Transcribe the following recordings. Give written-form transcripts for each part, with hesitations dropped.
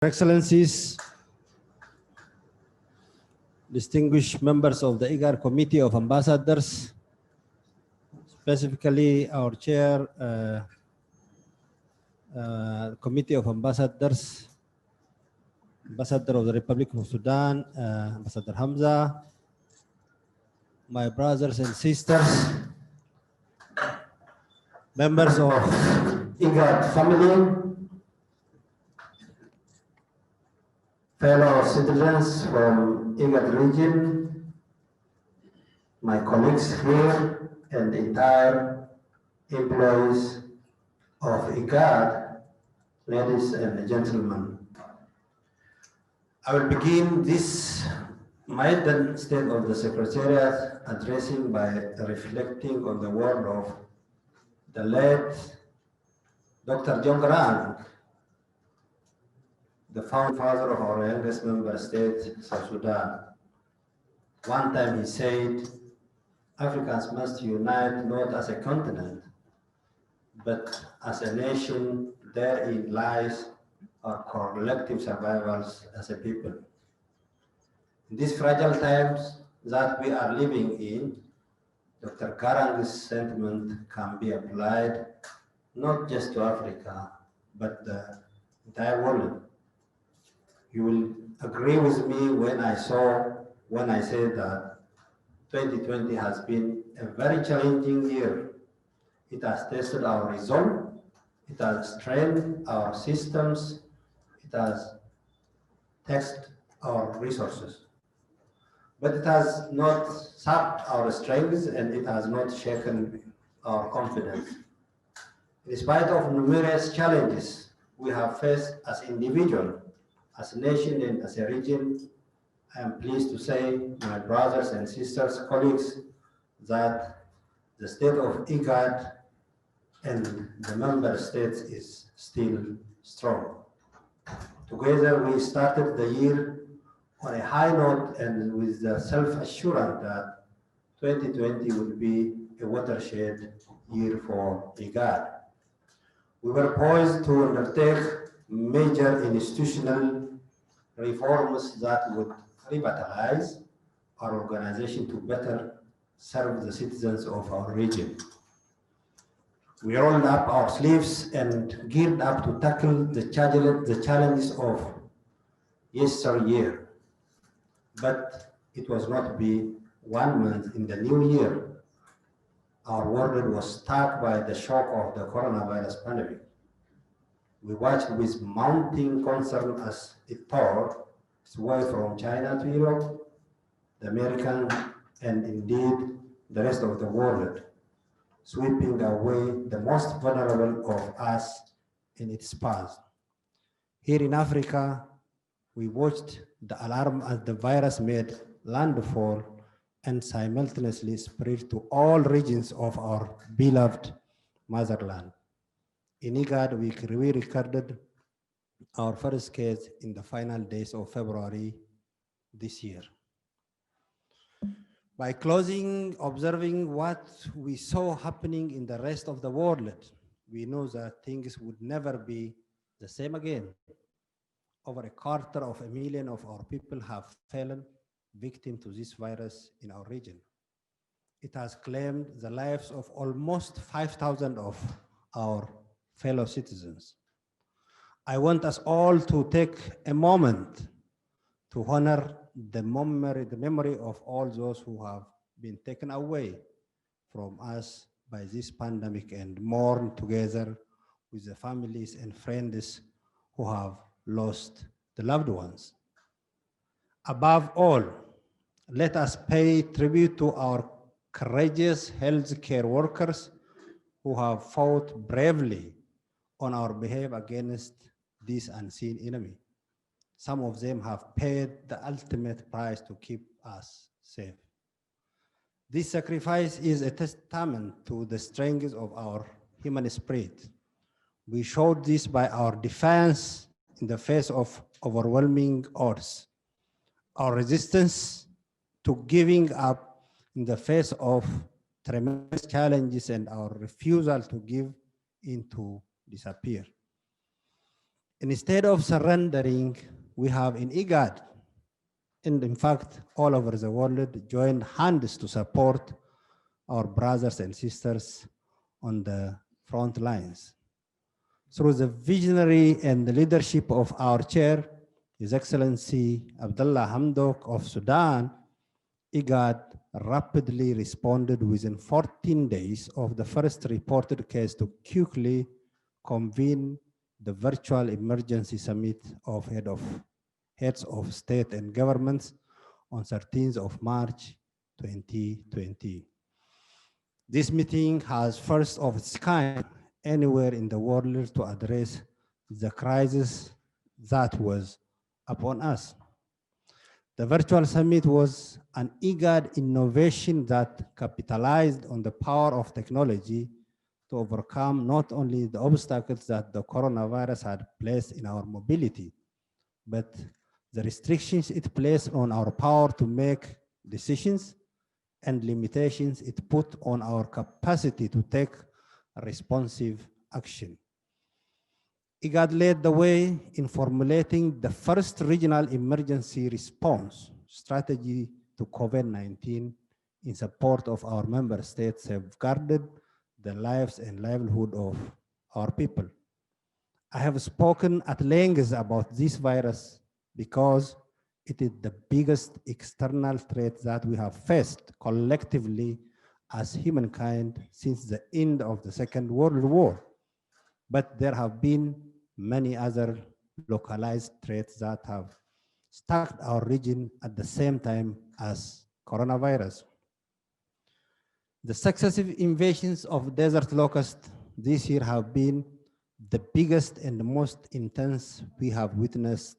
Excellencies, distinguished members of the IGAD Committee of Ambassadors, specifically our chair, Committee of Ambassadors, Ambassador of the Republic of Sudan, Ambassador Hamza, my brothers and sisters, members of IGAD family, fellow citizens from IGAD region, my colleagues here, and the entire employees of IGAD, ladies and gentlemen. I will begin this maiden state of the Secretariat addressing by reflecting on the word of the late Dr. John Garang, the founding father of our youngest member state, South Sudan. One time he said, Africans must unite not as a continent, but as a nation. Therein lies our collective survivals as a people. In these fragile times that we are living in, Dr. Garang's sentiment can be applied not just to Africa, but the entire world. You will agree with me when I say that 2020 has been a very challenging year. It has tested our resolve, it has strained our systems, it has taxed our resources. But it has not sapped our strengths and it has not shaken our confidence. In spite of numerous challenges we have faced as individuals, as a nation and as a region, I am pleased to say, my brothers and sisters, colleagues, that the state of IGAD and the member states is still strong. Together, we started the year on a high note and with the self-assurance that 2020 will be a watershed year for IGAD. We were poised to undertake major institutional reforms that would revitalize our organization to better serve the citizens of our region. We rolled up our sleeves and geared up to tackle the challenges of yesteryear. But it was not be 1 month in the new year. Our world was struck by the shock of the coronavirus pandemic. We watched with mounting concern as it tore its way from China to Europe, the American, and indeed the rest of the world, sweeping away the most vulnerable of us in its path. Here in Africa, we watched the alarm as the virus made landfall and simultaneously spread to all regions of our beloved motherland. In IGAD, we recorded our first case in the final days of February this year. By closing, observing what we saw happening in the rest of the world, we know that things would never be the same again. Over 250,000 of our people have fallen victim to this virus in our region. It has claimed the lives of almost 5,000 of our fellow citizens. I want us all to take a moment to honor the memory of all those who have been taken away from us by this pandemic and mourn together with the families and friends who have lost the loved ones. Above all, let us pay tribute to our courageous healthcare workers who have fought bravely on our behalf against this unseen enemy. Some of them have paid the ultimate price to keep us safe. This sacrifice is a testament to the strength of our human spirit. We showed this by our defense in the face of overwhelming odds, our resistance to giving up in the face of tremendous challenges, and our refusal to give in to disappear. Instead of surrendering, we have in IGAD, and in fact, all over the world, joined hands to support our brothers and sisters on the front lines. Through the visionary and the leadership of our chair, His Excellency Abdullah Hamdok of Sudan, IGAD rapidly responded within 14 days of the first reported case to quickly convene the virtual emergency summit of heads of state and governments on 13th of March 2020. This meeting has first of its kind anywhere in the world to address the crisis that was upon us. The virtual summit was an IGAD innovation that capitalized on the power of technology to overcome not only the obstacles that the coronavirus had placed in our mobility, but the restrictions it placed on our power to make decisions and limitations it put on our capacity to take responsive action. IGAD led the way in formulating the first regional emergency response strategy to COVID-19 in support of our member states, safeguarded the lives and livelihood of our people. I have spoken at length about this virus because it is the biggest external threat that we have faced collectively as humankind since the end of the Second World War. But there have been many other localized threats that have struck our region at the same time as coronavirus. The successive invasions of desert locusts this year have been the biggest and the most intense we have witnessed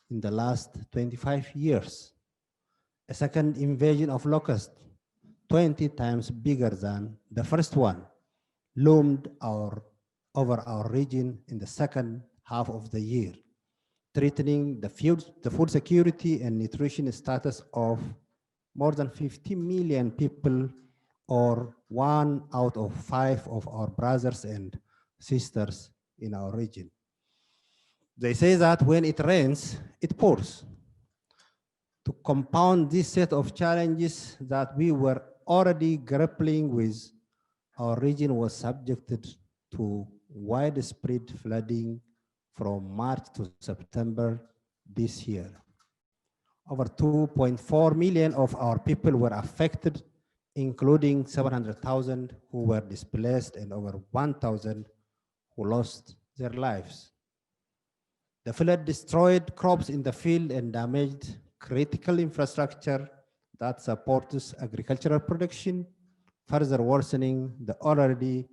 in the last 25 years. A second invasion of locusts, 20 times bigger than the first one, loomed over our region in the second half of the year, threatening the food security and nutrition status of more than 50 million people, or 1 out of 5 of our brothers and sisters in our region. They say that when it rains, it pours. To compound this set of challenges that we were already grappling with, our region was subjected to widespread flooding from March to September this year. Over 2.4 million of our people were affected, including 700,000 who were displaced and over 1,000 who lost their lives. The flood destroyed crops in the field and damaged critical infrastructure that supports agricultural production, further worsening the already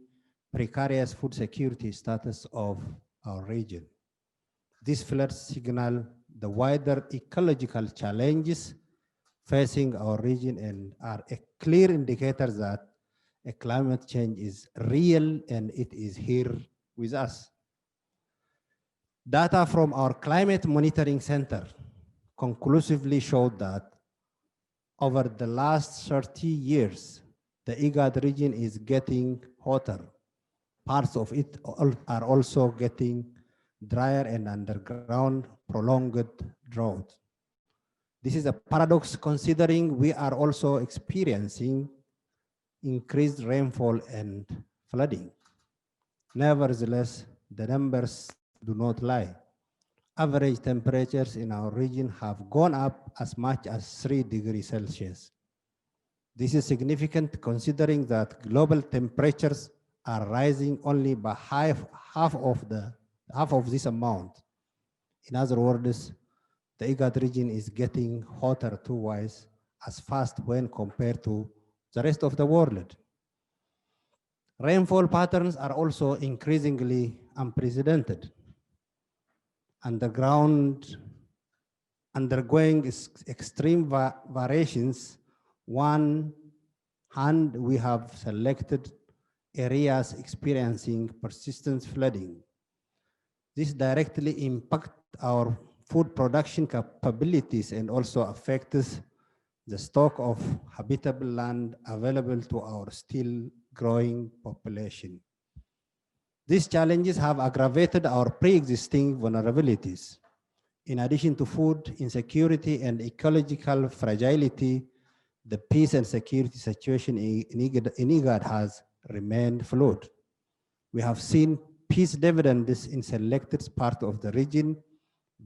precarious food security status of our region. These floods signal the wider ecological challenges facing our region and are a clear indicator that a climate change is real and it is here with us. Data from our Climate Monitoring Center conclusively showed that over the last 30 years, the IGAD region is getting hotter. Parts of it are also getting drier and underground prolonged drought. This is a paradox considering we are also experiencing increased rainfall and flooding. Nevertheless, the numbers do not lie. Average temperatures in our region have gone up as much as 3 degrees Celsius. This is significant considering that global temperatures are rising only by half of this amount. In other words, the IGAD region is getting hotter twice as fast when compared to the rest of the world. Rainfall patterns are also increasingly unprecedented. Undergoing extreme variations. One hand, we have selected areas experiencing persistent flooding. This directly impacts our food production capabilities and also affects the stock of habitable land available to our still growing population. These challenges have aggravated our pre-existing vulnerabilities. In addition to food insecurity and ecological fragility, the peace and security situation in IGAD has remained fluid. We have seen peace dividends in selected parts of the region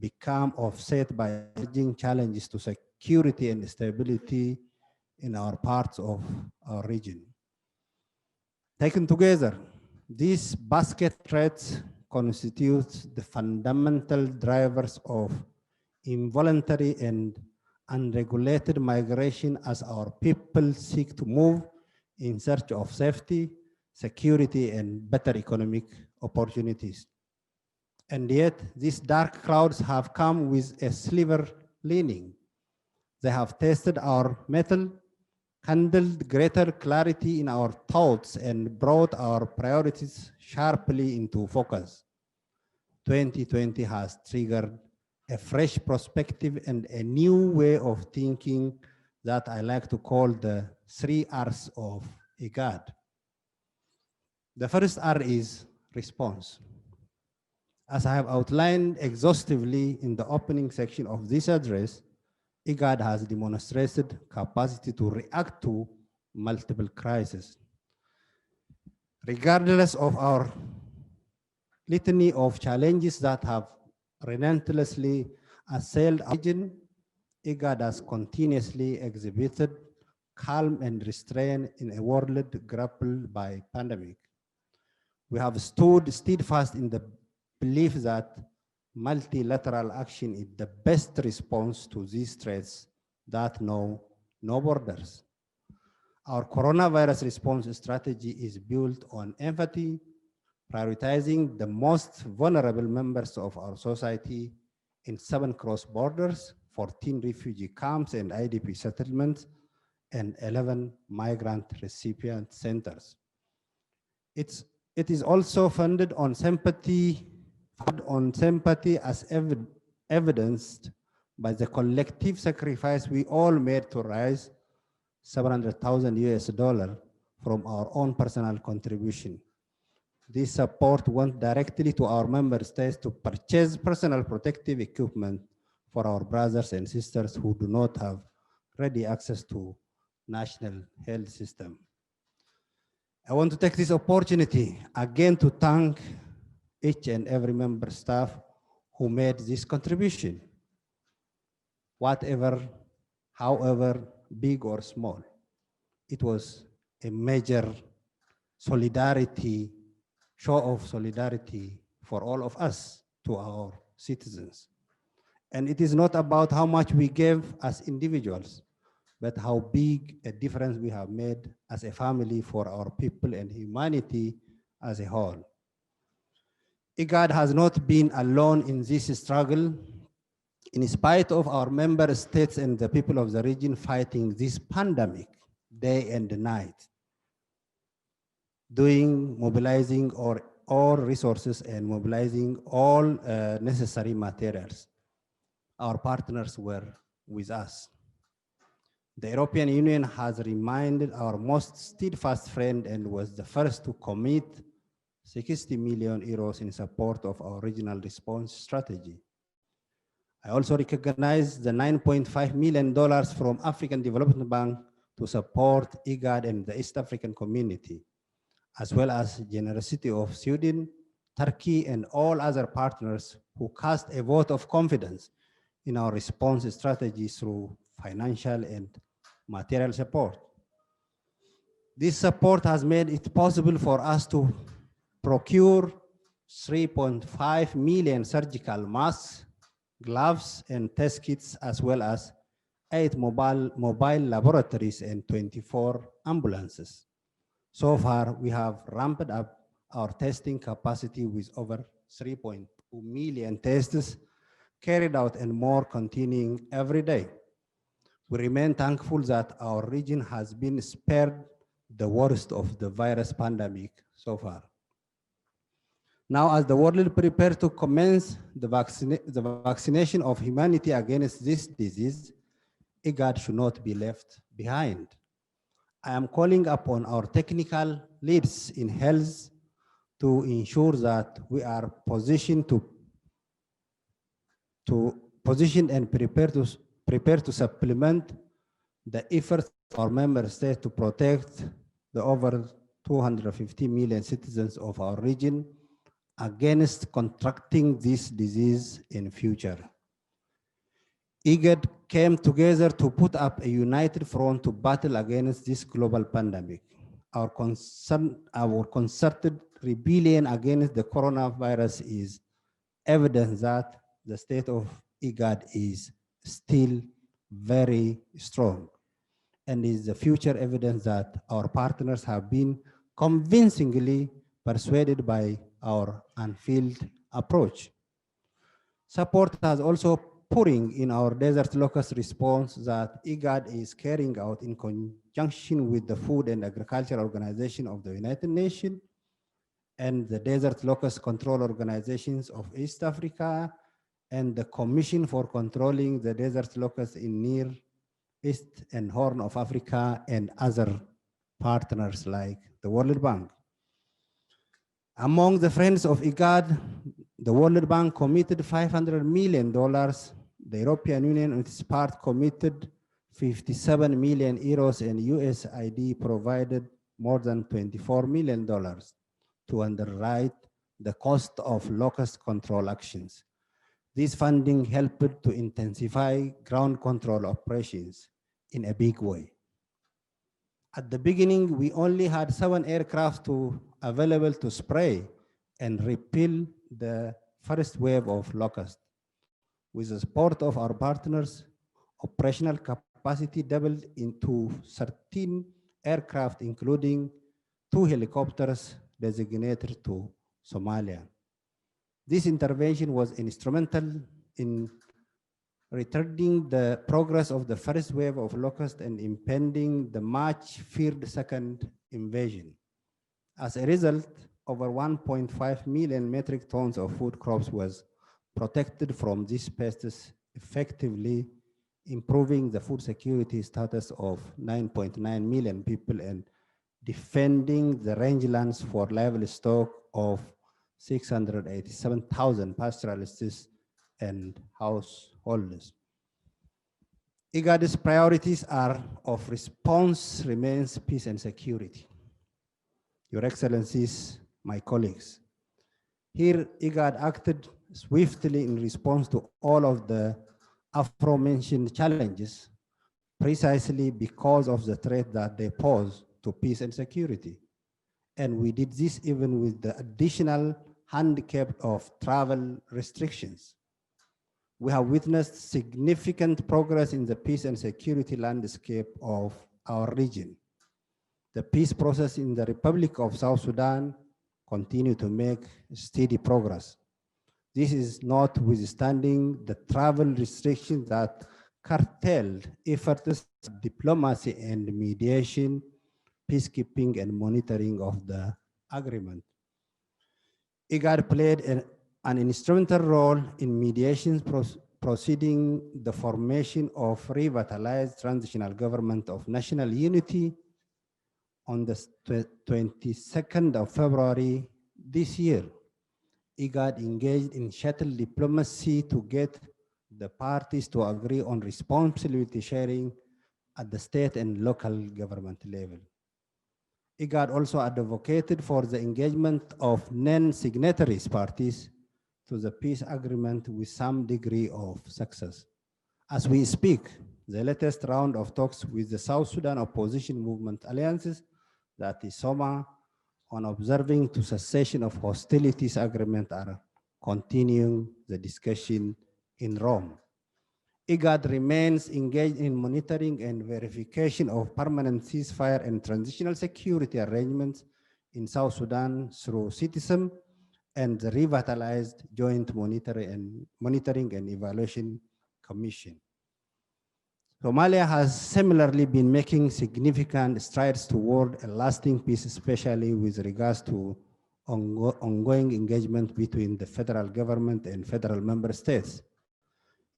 become offset by emerging challenges to security and stability in our parts of our region. Taken together, these basket threats constitute the fundamental drivers of involuntary and unregulated migration as our people seek to move in search of safety, security, and better economic opportunities. And yet, these dark clouds have come with a silver lining. They have tested our mettle, handled greater clarity in our thoughts, and brought our priorities sharply into focus. 2020 has triggered a fresh perspective and a new way of thinking that I like to call the 3 R's of IGAD. The first R is response. As I have outlined exhaustively in the opening section of this address, IGAD has demonstrated capacity to react to multiple crises. Regardless of our litany of challenges that have relentlessly assailed our region, IGAD has continuously exhibited calm and restraint in a world grappled by pandemic. We have stood steadfast in the belief that multilateral action is the best response to these threats that know no borders. Our coronavirus response strategy is built on empathy, prioritizing the most vulnerable members of our society in 7 cross borders, 14 refugee camps and IDP settlements, and 11 migrant recipient centers. It is also funded on sympathy as evidenced by the collective sacrifice we all made to raise $700,000 from our own personal contribution. This support went directly to our member states to purchase personal protective equipment for our brothers and sisters who do not have ready access to national health system. I want to take this opportunity again to thank each and every member staff who made this contribution, whatever, however big or small. It was a major solidarity, show of solidarity for all of us to our citizens. And it is not about how much we gave as individuals, but how big a difference we have made as a family for our people and humanity as a whole. IGAD has not been alone in this struggle. In spite of our member states and the people of the region fighting this pandemic day and night, mobilizing all resources and mobilizing all necessary materials, our partners were with us. The European Union has remained our most steadfast friend and was the first to commit 60 million euros in support of our regional response strategy. I also recognize the $9.5 million from African Development Bank to support IGAD and the East African community, as well as generosity of Sweden, Turkey, and all other partners who cast a vote of confidence in our response strategy through financial and material support. This support has made it possible for us to procure 3.5 million surgical masks, gloves, and test kits, as well as 8 mobile laboratories and 24 ambulances. So far, we have ramped up our testing capacity with over 3.2 million tests carried out and more continuing every day. We remain thankful that our region has been spared the worst of the virus pandemic so far. Now, as the world prepares to commence the vaccination of humanity against this disease, IGAD should not be left behind. I am calling upon our technical leads in health to ensure that we are positioned to position and prepare to supplement the efforts of our member states to protect the over 250 million citizens of our region against contracting this disease in future. IGAD came together to put up a united front to battle against this global pandemic. Our concerted rebellion against the coronavirus is evidence that the state of IGAD is still very strong, and is the future evidence that our partners have been convincingly persuaded by our unveiled approach. Support has also pouring in our desert locust response that IGAD is carrying out in conjunction with the Food and Agriculture Organization of the United Nations and the Desert Locust Control Organizations of East Africa and the Commission for Controlling the Desert Locust in Near East and Horn of Africa and other partners like the World Bank. Among the friends of IGAD, the World Bank committed $500 million. The European Union, on its part, committed 57 million euros, and USAID provided more than $24 million to underwrite the cost of locust control actions. This funding helped to intensify ground control operations in a big way. At the beginning, we only had 7 aircraft available to spray and repel the first wave of locusts. With the support of our partners, operational capacity doubled into 13 aircraft, including 2 helicopters designated to Somalia. This intervention was instrumental in retarding the progress of the first wave of locusts and impeding the much feared second invasion. As a result, over 1.5 million metric tons of food crops was protected from these pests, effectively improving the food security status of 9.9 million people and defending the rangelands for livestock of 687,000 pastoralists and householders. IGAD's priorities are of response remains peace and security. Your Excellencies, my colleagues, here IGAD acted swiftly in response to all of the aforementioned challenges, precisely because of the threat that they pose to peace and security. And we did this even with the additional handicap of travel restrictions. We have witnessed significant progress in the peace and security landscape of our region. The peace process in the Republic of South Sudan continues to make steady progress. This is notwithstanding the travel restrictions that curtailed efforts of diplomacy and mediation, peacekeeping, and monitoring of the agreement. IGAD played an instrumental role in mediation proceeding the formation of revitalized transitional government of national unity on the 22nd of February this year. IGAD engaged in shuttle diplomacy to get the parties to agree on responsibility sharing at the state and local government level. IGAD also advocated for the engagement of non-signatories parties to the peace agreement with some degree of success. As we speak, the latest round of talks with the South Sudan Opposition Movement Alliances, that is SOMA, on observing to cessation of hostilities agreement are continuing the discussion in Rome. IGAD remains engaged in monitoring and verification of permanent ceasefire and transitional security arrangements in South Sudan through Citizen and the revitalized Joint Monitoring and Evaluation Commission. Somalia has similarly been making significant strides toward a lasting peace, especially with regards to ongoing engagement between the federal government and federal member states.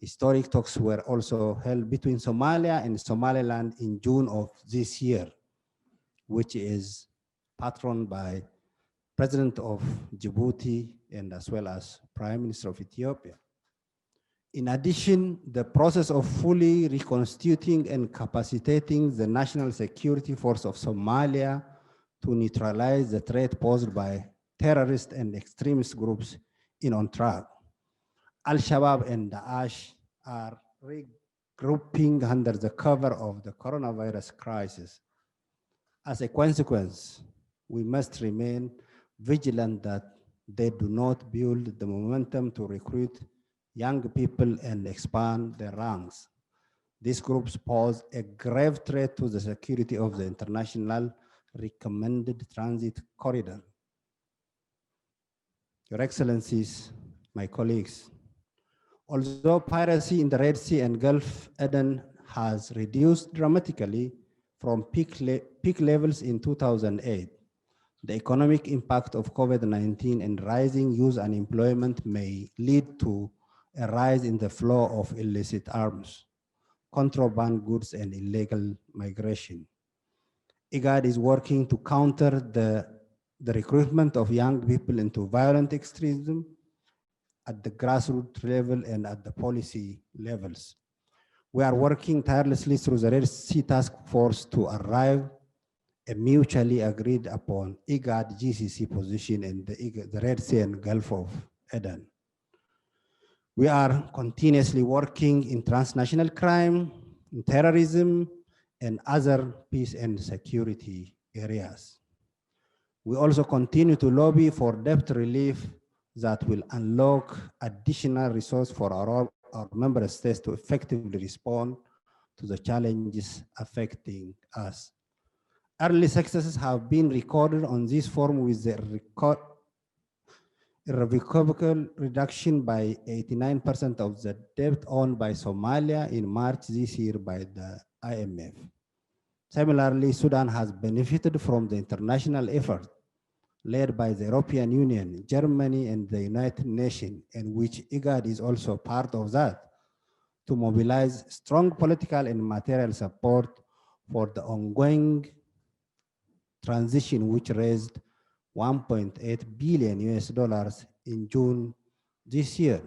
Historic talks were also held between Somalia and Somaliland in June of this year, which is patroned by President of Djibouti, and as well as Prime Minister of Ethiopia. In addition, the process of fully reconstituting and capacitating the National Security Force of Somalia to neutralize the threat posed by terrorist and extremist groups is on track. Al-Shabaab and Daesh are regrouping under the cover of the coronavirus crisis. As a consequence, we must remain vigilant that they do not build the momentum to recruit young people and expand their ranks. These groups pose a grave threat to the security of the international recommended transit corridor. Your Excellencies, my colleagues, although piracy in the Red Sea and Gulf Aden has reduced dramatically from peak levels in 2008, the economic impact of COVID-19 and rising youth unemployment may lead to a rise in the flow of illicit arms, contraband goods, and illegal migration. IGAD is working to counter the recruitment of young people into violent extremism at the grassroots level and at the policy levels. We are working tirelessly through the Red Sea Task Force to arrive a mutually agreed upon IGAD GCC position in the Red Sea and Gulf of Aden. We are continuously working in transnational crime, in terrorism, and other peace and security areas. We also continue to lobby for debt relief that will unlock additional resources for our member states to effectively respond to the challenges affecting us. Early successes have been recorded on this forum with the irrevocable reduction by 89% of the debt owned by Somalia in March this year by the IMF. Similarly, Sudan has benefited from the international effort led by the European Union, Germany, and the United Nations, in which IGAD is also part of that, to mobilize strong political and material support for the ongoing transition, which raised 1.8 billion US dollars in June this year.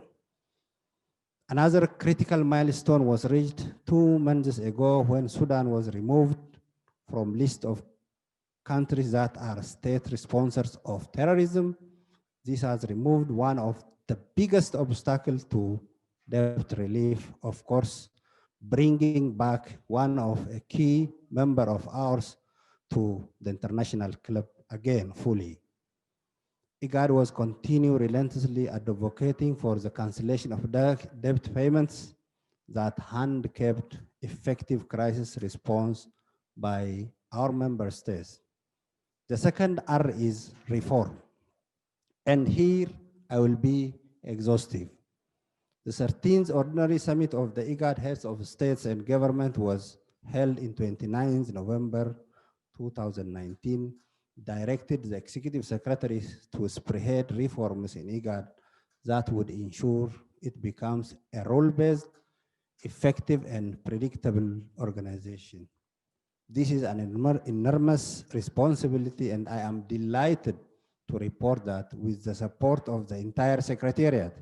Another critical milestone was reached 2 months ago when Sudan was removed from list of countries that are state sponsors of terrorism. This has removed one of the biggest obstacles to debt relief, of course, bringing back one of a key member of ours to the international club again fully. IGAD was continue relentlessly advocating for the cancellation of debt payments that handicapped effective crisis response by our member states. The second R is reform. And here I will be exhaustive. The 13th Ordinary Summit of the IGAD Heads of States and Government was held in 29th November 2019, directed the Executive Secretary to spearhead reforms in IGAD that would ensure it becomes a role-based, effective, and predictable organization. This is an enormous responsibility, and I am delighted to report that with the support of the entire Secretariat,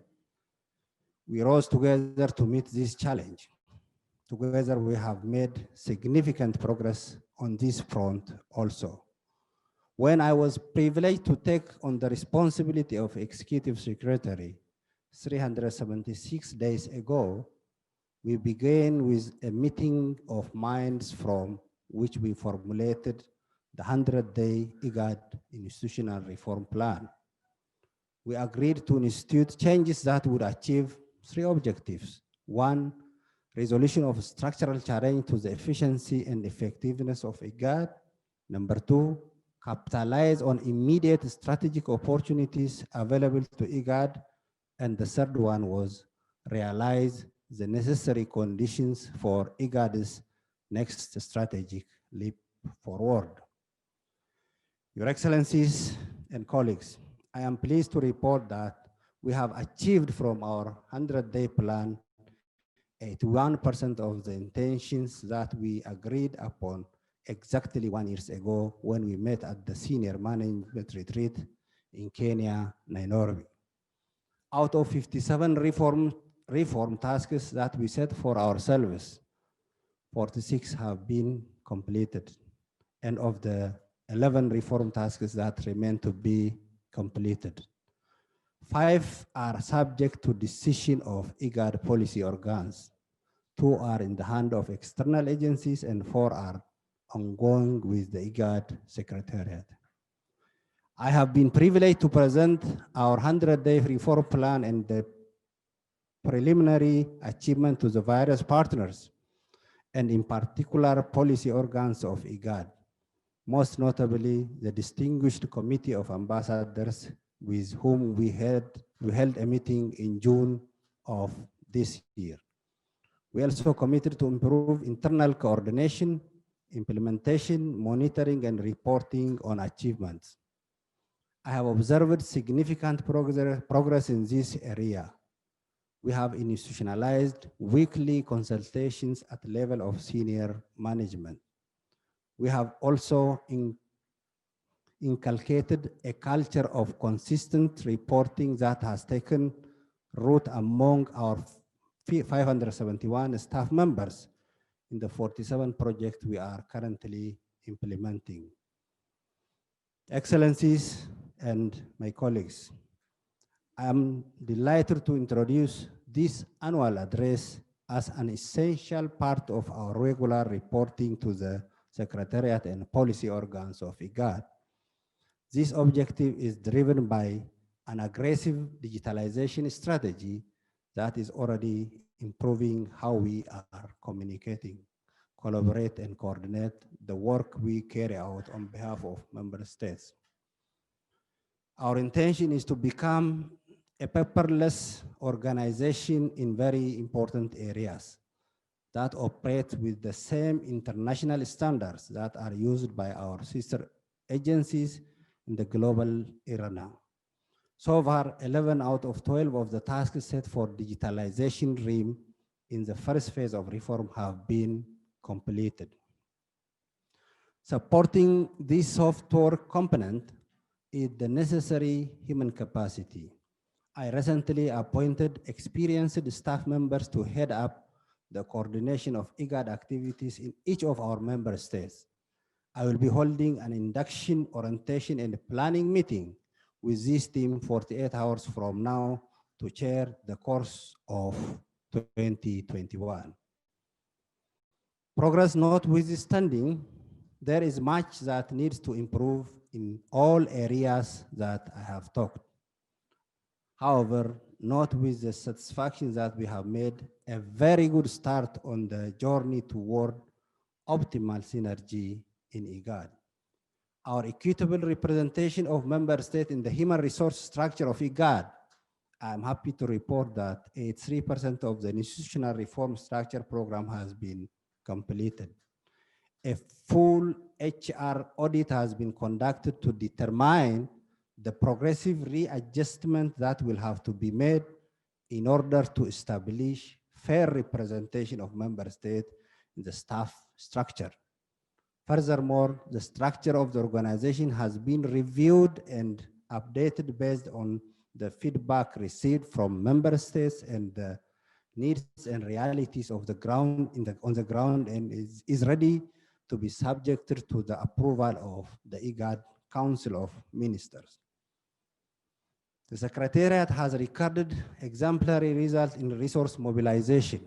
we rose together to meet this challenge. Together, we have made significant progress on this front also. When I was privileged to take on the responsibility of Executive Secretary 376 days ago, we began with a meeting of minds from which we formulated the 100-day IGAD institutional reform plan. We agreed to institute changes that would achieve 3 objectives. 1, resolution of structural challenge to the efficiency and effectiveness of IGAD. Number 2, capitalize on immediate strategic opportunities available to IGAD. And the third one was realize the necessary conditions for IGAD's next strategic leap forward. Your Excellencies and colleagues, I am pleased to report that we have achieved from our 100-day plan 81% of the intentions that we agreed upon exactly 1 year ago when we met at the senior management retreat in Kenya, Nairobi. Out of 57 reform tasks that we set for ourselves, 46 have been completed. And of the 11 reform tasks that remain to be completed, 5 are subject to decision of IGAD policy organs. 2 are in the hand of external agencies, and 4 are ongoing with the IGAD Secretariat. I have been privileged to present our 100-day reform plan and the preliminary achievement to the various partners, and in particular policy organs of IGAD, most notably the distinguished committee of ambassadors with whom we held a meeting in June of this year. We also committed to improve internal coordination, implementation, monitoring, and reporting on achievements. I have observed significant progress in this area. We have institutionalized weekly consultations at the level of senior management. We have also inculcated a culture of consistent reporting that has taken root among our 571 staff members in the 47 projects we are currently implementing. Excellencies and my colleagues, I am delighted to introduce this annual address as an essential part of our regular reporting to the Secretariat and policy organs of IGAD. This objective is driven by an aggressive digitalization strategy that is already improving how we are communicating, collaborate, and coordinate the work we carry out on behalf of member states. Our intention is to become a paperless organization in very important areas that operate with the same international standards that are used by our sister agencies in the global arena. So far, 11 out of 12 of the tasks set for digitalization RIM in the first phase of reform have been completed. Supporting this software component is the necessary human capacity. I recently appointed experienced staff members to head up the coordination of IGAD activities in each of our member states. I will be holding an induction, orientation, and planning meeting with this team 48 hours from now to chair the course of 2021. Progress notwithstanding, there is much that needs to improve in all areas that I have talked. However, not with the satisfaction that we have made a very good start on the journey toward optimal synergy in IGAD. Our equitable representation of member states in the human resource structure of IGAD, I'm happy to report that 83% of the institutional reform structure program has been completed. A full HR audit has been conducted to determine the progressive readjustment that will have to be made in order to establish fair representation of member states in the staff structure. Furthermore, the structure of the organization has been reviewed and updated based on the feedback received from member states and the needs and realities of the ground on the ground, and is ready to be subjected to the approval of the IGAD Council of Ministers. The Secretariat has recorded exemplary results in resource mobilization.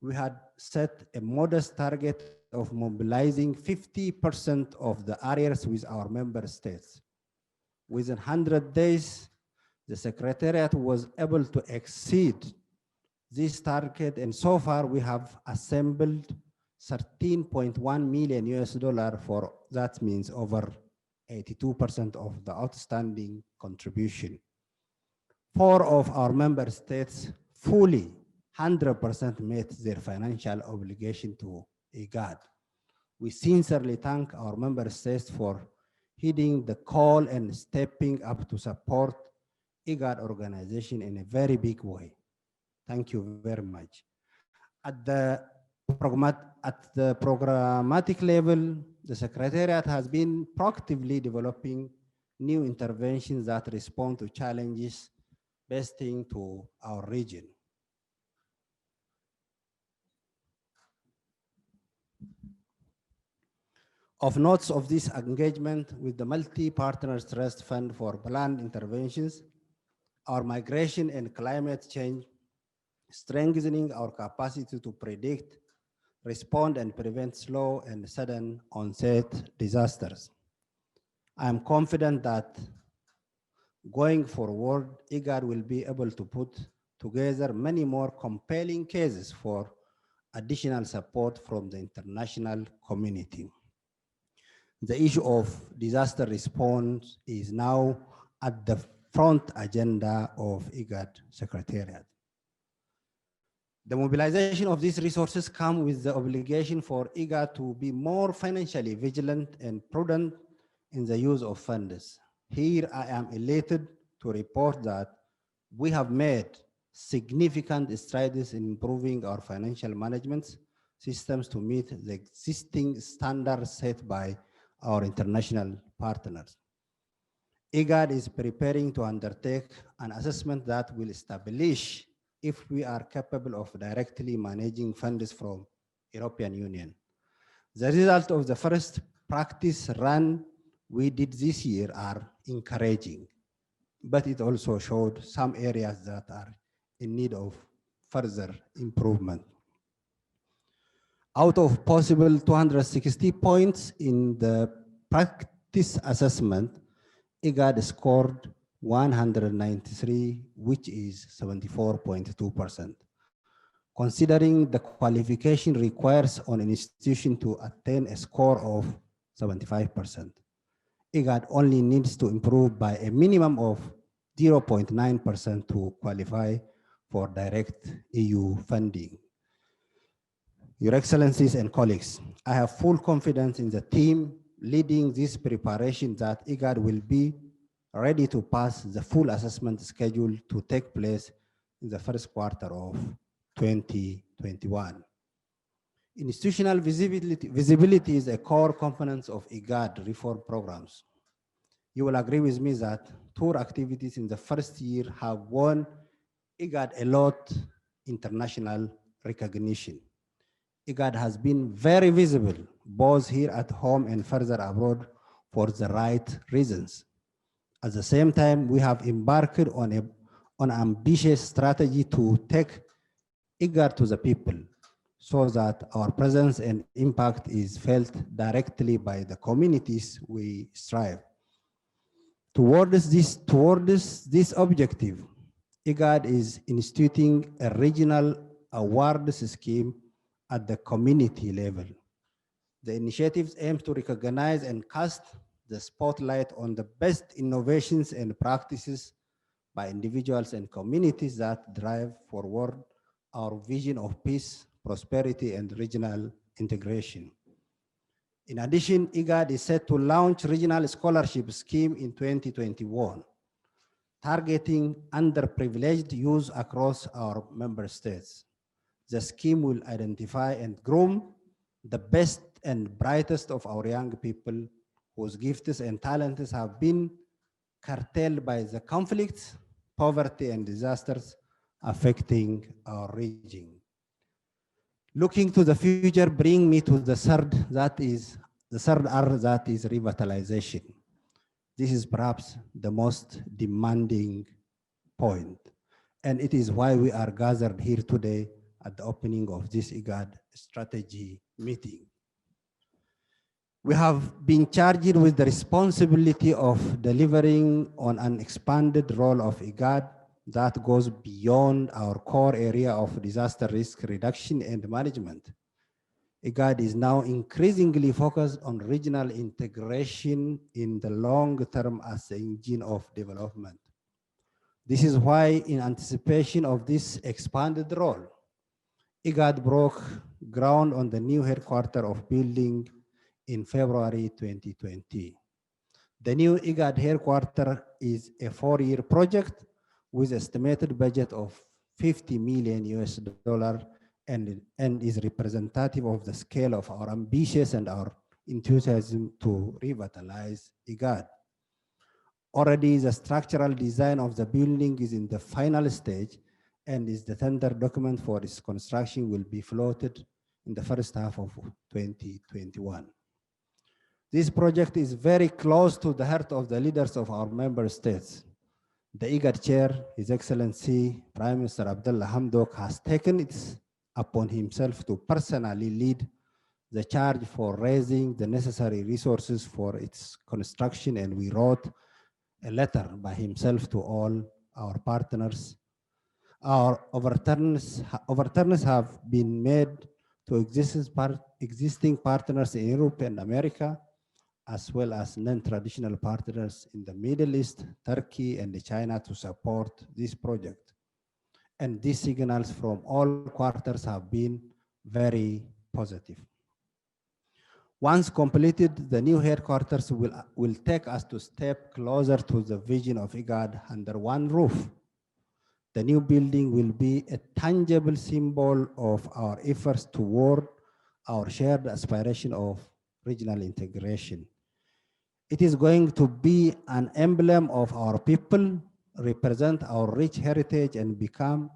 We had set a modest target of mobilizing 50% of the areas with our member states. Within 100 days, the Secretariat was able to exceed this target, and so far we have assembled 13.1 million US$ for, that means over 82% of the outstanding contribution. 4 of our member states fully 100% met their financial obligation to IGAD. We sincerely thank our member states for heeding the call and stepping up to support IGAD organization in a very big way. Thank you very much. At the programmatic level, the Secretariat has been proactively developing new interventions that respond to challenges best to our region. Of notes of this engagement with the Multi-Partners Trust Fund for Planned Interventions, our migration and climate change, strengthening our capacity to predict, respond, and prevent slow and sudden onset disasters. I am confident that going forward, IGAD will be able to put together many more compelling cases for additional support from the international community. The issue of disaster response is now at the front agenda of IGAD Secretariat. The mobilization of these resources comes with the obligation for IGAD to be more financially vigilant and prudent in the use of funds. Here I am elated to report that we have made significant strides in improving our financial management systems to meet the existing standards set by our international partners. IGAD is preparing to undertake an assessment that will establish if we are capable of directly managing funds from European Union. The result of the first practice run we did this year are encouraging, but it also showed some areas that are in need of further improvement. Out of possible 260 points in the practice assessment, IGAD scored 193, which is 74.2%. Considering the qualification requires on an institution to attain a score of 75%, IGAD only needs to improve by a minimum of 0.9% to qualify for direct EU funding. Your Excellencies and colleagues, I have full confidence in the team leading this preparation that IGAD will be ready to pass the full assessment schedule to take place in the first quarter of 2021. Institutional visibility is a core component of IGAD reform programs. You will agree with me that tour activities in the first year have won IGAD a lot international recognition. IGAD has been very visible, both here at home and further abroad, for the right reasons. At the same time, we have embarked on an ambitious strategy to take IGAD to the people, so that our presence and impact is felt directly by the communities we strive. Towards this objective, IGAD is instituting a regional awards scheme at the community level. The initiatives aim to recognize and cast the spotlight on the best innovations and practices by individuals and communities that drive forward our vision of peace, prosperity, and regional integration. In addition, IGAD is set to launch regional scholarship scheme in 2021, targeting underprivileged youth across our member states. The scheme will identify and groom the best and brightest of our young people whose gifts and talents have been curtailed by the conflicts, poverty, and disasters affecting our region. Looking to the future bring me to the third R, that is revitalization. This is perhaps the most demanding point, and it is why we are gathered here today at the opening of this IGAD strategy meeting. We have been charged with the responsibility of delivering on an expanded role of IGAD that goes beyond our core area of disaster risk reduction and management. IGAD is now increasingly focused on regional integration in the long term as the engine of development. This is why, in anticipation of this expanded role, IGAD broke ground on the new headquarters of building in February 2020. The new IGAD headquarters is a 4-year project with estimated budget of $50 million and is representative of the scale of our ambitions and our enthusiasm to revitalize IGAD. Already the structural design of the building is in the final stage, and is the tender document for its construction will be floated in the first half of 2021. This project is very close to the heart of the leaders of our member states. The IGAD chair, His Excellency Prime Minister Abdullah Hamdok, has taken it upon himself to personally lead the charge for raising the necessary resources for its construction, and we wrote a letter by himself to all our partners. Our overturns have been made to existing partners in Europe and America, as well as non-traditional partners in the Middle East, Turkey, and China to support this project. And these signals from all quarters have been very positive. Once completed, the new headquarters will take us to step closer to the vision of IGAD under one roof. The new building will be a tangible symbol of our efforts toward our shared aspiration of regional integration. It is going to be an emblem of our people, represent our rich heritage, and become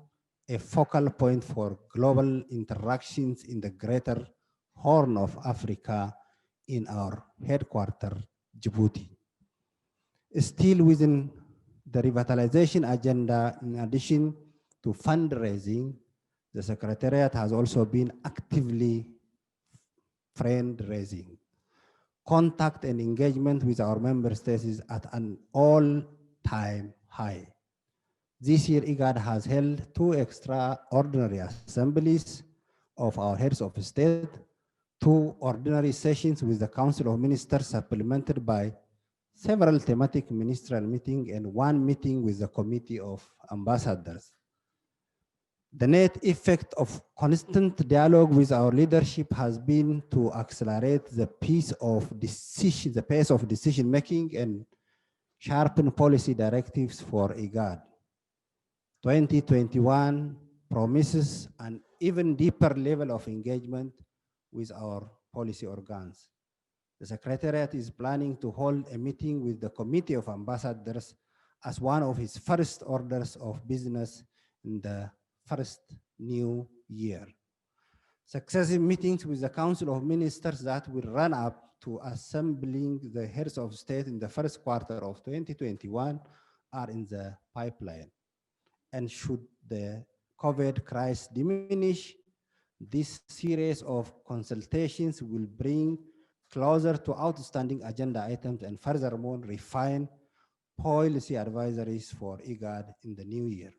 a focal point for global interactions in the greater Horn of Africa in our headquarters, Djibouti. Still within the revitalization agenda, in addition to fundraising, the Secretariat has also been actively fundraising. Contact and engagement with our member states is at an all-time high. This year, IGAD has held 2 extraordinary assemblies of our heads of state, 2 ordinary sessions with the Council of Ministers, supplemented by several thematic ministerial meetings, and 1 meeting with the Committee of Ambassadors. The net effect of constant dialogue with our leadership has been to accelerate the pace of decision making and sharpen policy directives for IGAD. 2021 promises an even deeper level of engagement with our policy organs. The Secretariat is planning to hold a meeting with the Committee of Ambassadors as one of its first orders of business in the first new year. Successive meetings with the Council of Ministers that will run up to assembling the heads of state in the first quarter of 2021 are in the pipeline. And should the COVID crisis diminish, this series of consultations will bring closer to outstanding agenda items and furthermore refine policy advisories for IGAD in the new year.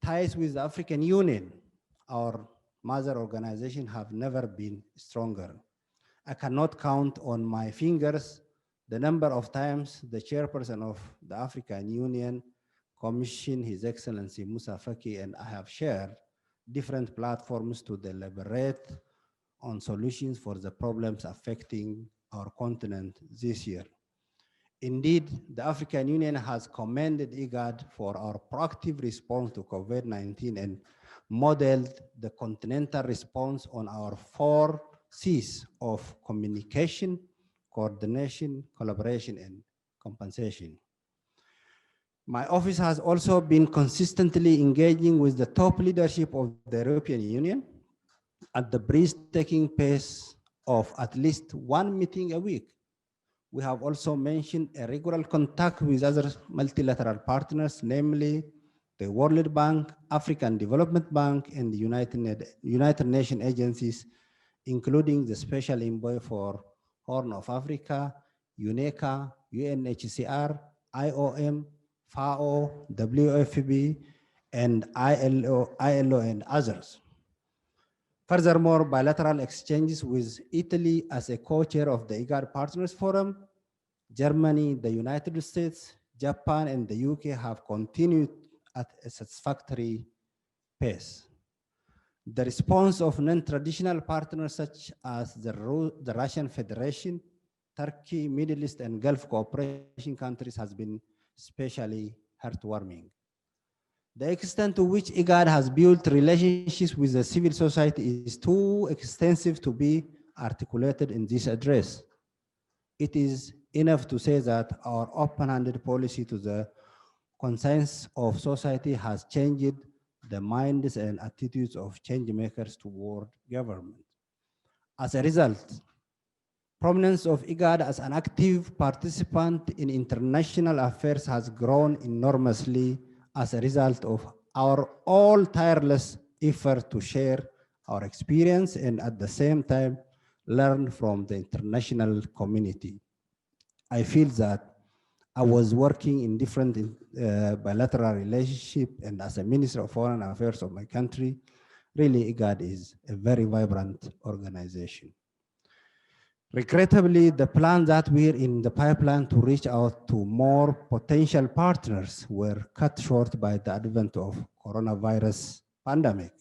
Ties with the African Union, our mother organization, have never been stronger. I cannot count on my fingers the number of times the chairperson of the African Union commissioned His Excellency Musa Faki and I have shared different platforms to deliberate on solutions for the problems affecting our continent this year. Indeed, the African Union has commended IGAD for our proactive response to COVID-19 and modeled the continental response on our 4 C's of communication, coordination, collaboration, and compensation. My office has also been consistently engaging with the top leadership of the European Union at the breathtaking pace of at least 1 meeting a week. We have also mentioned a regular contact with other multilateral partners, namely the World Bank, African Development Bank, and the United Nations agencies, including the Special Envoy for Horn of Africa, UNECA, UNHCR, IOM, FAO, WFP, and ILO, and others. Furthermore, bilateral exchanges with Italy as a co-chair of the IGAD Partners Forum, Germany, the United States, Japan, and the UK have continued at a satisfactory pace. The response of non-traditional partners such as the Russian Federation, Turkey, Middle East, and Gulf cooperation countries has been especially heartwarming. The extent to which IGAD has built relationships with the civil society is too extensive to be articulated in this address. It is enough to say that our open-handed policy to the conscience of society has changed the minds and attitudes of change makers toward government. As a result, prominence of IGAD as an active participant in international affairs has grown enormously as a result of our all tireless effort to share our experience and at the same time learn from the international community. I feel that I was working in different bilateral relationship and as a Minister of Foreign Affairs of my country, really IGAD is a very vibrant organization. Regrettably, the plans that were in the pipeline to reach out to more potential partners were cut short by the advent of coronavirus pandemic.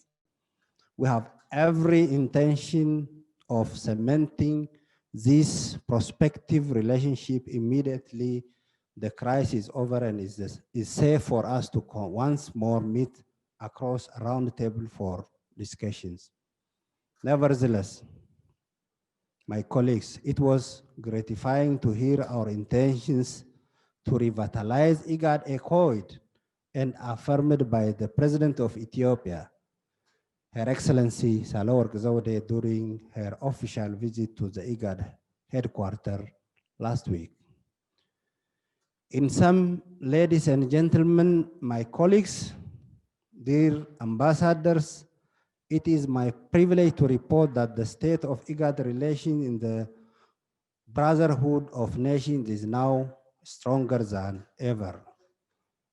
We have every intention of cementing this prospective relationship immediately the crisis is over and is safe for us to once more meet across a round table for discussions. Nevertheless, my colleagues, it was gratifying to hear our intentions to revitalize IGAD echoed and affirmed by the President of Ethiopia, Her Excellency Sahle-Work Zewde, during her official visit to the IGAD headquarters last week. In sum, ladies and gentlemen, my colleagues, dear ambassadors, it is my privilege to report that the state of IGAD relations in the Brotherhood of Nations is now stronger than ever.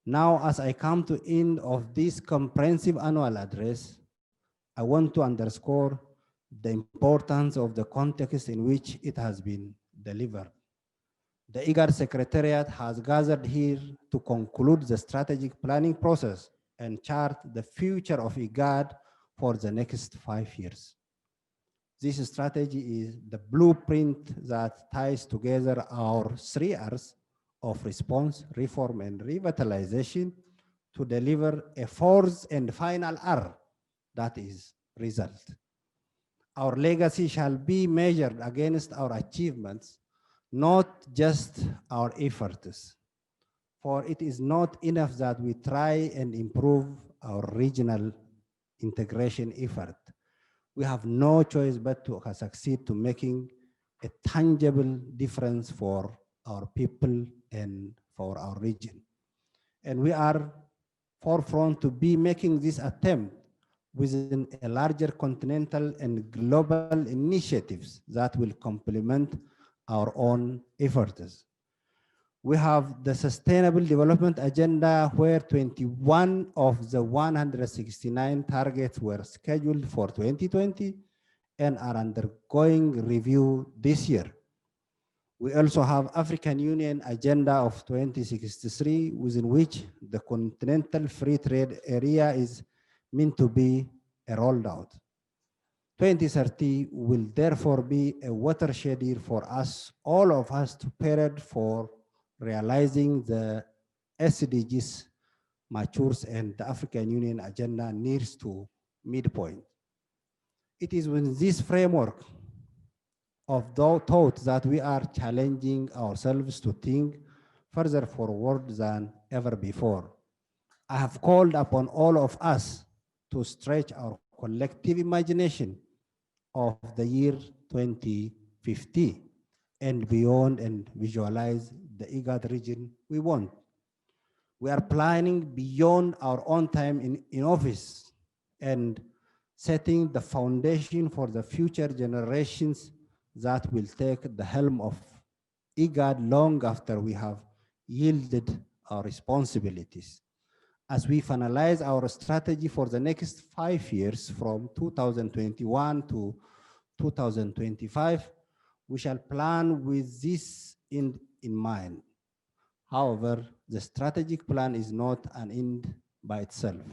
Now, as I come to end of this comprehensive annual address, I want to underscore the importance of the context in which it has been delivered. The IGAD Secretariat has gathered here to conclude the strategic planning process and chart the future of IGAD for the next 5 years. This strategy is the blueprint that ties together our 3 R's of response, reform, and revitalization to deliver a 4th and final R, that is result. Our legacy shall be measured against our achievements, not just our efforts. For it is not enough that we try and improve our regional integration effort. We have no choice but to succeed to making a tangible difference for our people and for our region. And we are forefront to be making this attempt within a larger continental and global initiatives that will complement our own efforts. We have the Sustainable Development Agenda, where 21 of the 169 targets were scheduled for 2020 and are undergoing review this year. We also have African Union Agenda of 2063, within which the continental free trade area is meant to be rolled out. 2030 will therefore be a watershed year for us, all of us, to period for realizing the SDGs matures and the African Union agenda nears to midpoint. It is within this framework of thought that we are challenging ourselves to think further forward than ever before. I have called upon all of us to stretch our collective imagination of the year 2050 and beyond and visualize the IGAD region we want. We are planning beyond our own time in office and setting the foundation for the future generations that will take the helm of IGAD long after we have yielded our responsibilities. As we finalize our strategy for the next 5 years from 2021 to 2025, we shall plan with this in mind. However, the strategic plan is not an end by itself.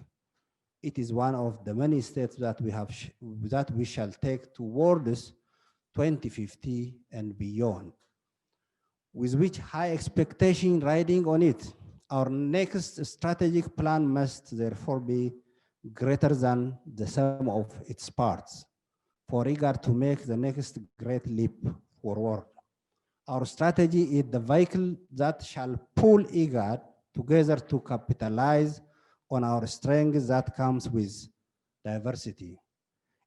It is one of the many steps that we shall take towards 2050 and beyond, with which high expectation riding on it. Our next strategic plan must therefore be greater than the sum of its parts for IGAD to make the next great leap forward. Our strategy is the vehicle that shall pull IGAD together to capitalize on our strength that comes with diversity.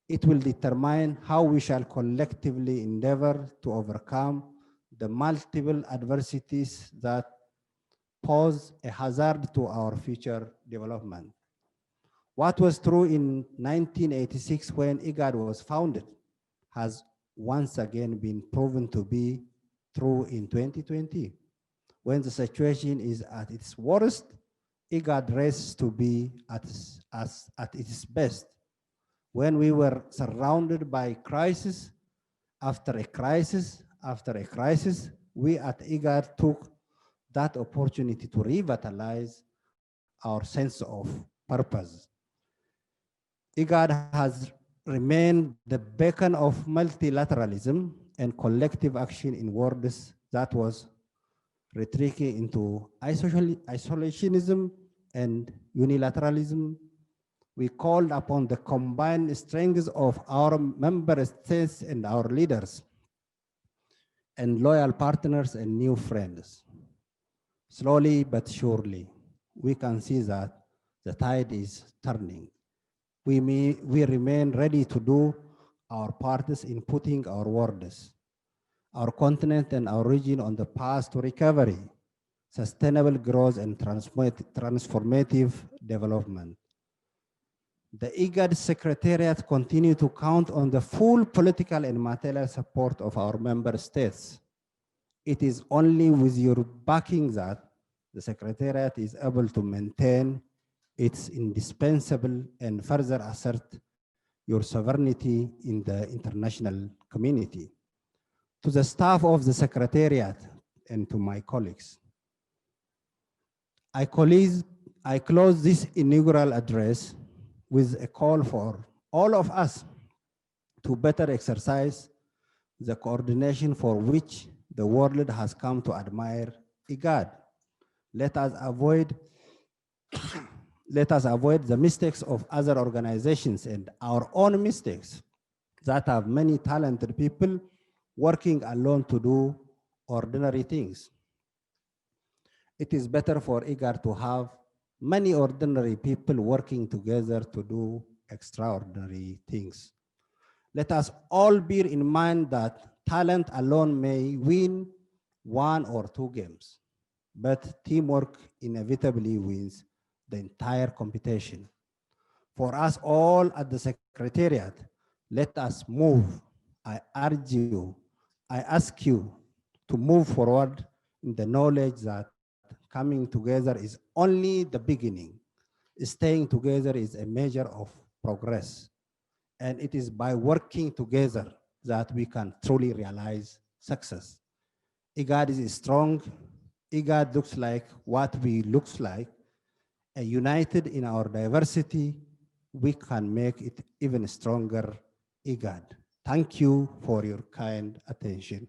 It will determine how we shall collectively endeavor to overcome the multiple adversities that pose a hazard to our future development. What was true in 1986 when IGAD was founded has once again been proven to be true in 2020. When the situation is at its worst, IGAD races to be at its best. When we were surrounded by crisis after a crisis after a crisis, we at IGAD took that opportunity to revitalize our sense of purpose. IGAD has remained the beacon of multilateralism and collective action in worlds that was retreating into isolationism and unilateralism. We called upon the combined strengths of our member states and our leaders and loyal partners and new friends. Slowly but surely, we can see that the tide is turning. We remain ready to do our parts in putting our words, our continent and our region on the path to recovery, sustainable growth and transformative development. The IGAD Secretariat continue to count on the full political and material support of our member states. It is only with your backing that the Secretariat is able to maintain its indispensable and further assert your sovereignty in the international community. To the staff of the Secretariat and to my colleagues, I close this inaugural address with a call for all of us to better exercise the coordination for which the world has come to admire IGAD. Let us avoid the mistakes of other organizations and our own mistakes that have many talented people working alone to do ordinary things. It is better for IGAD to have many ordinary people working together to do extraordinary things. Let us all bear in mind that talent alone may win 1 or 2 games, but teamwork inevitably wins the entire competition. For us all at the Secretariat, let us move. I urge you, I ask you to move forward in the knowledge that coming together is only the beginning. Staying together is a measure of progress. And it is by working together that we can truly realize success. IGAD is strong. IGAD looks like what we looks like. United in our diversity, we can make it even stronger IGAD. Thank you for your kind attention.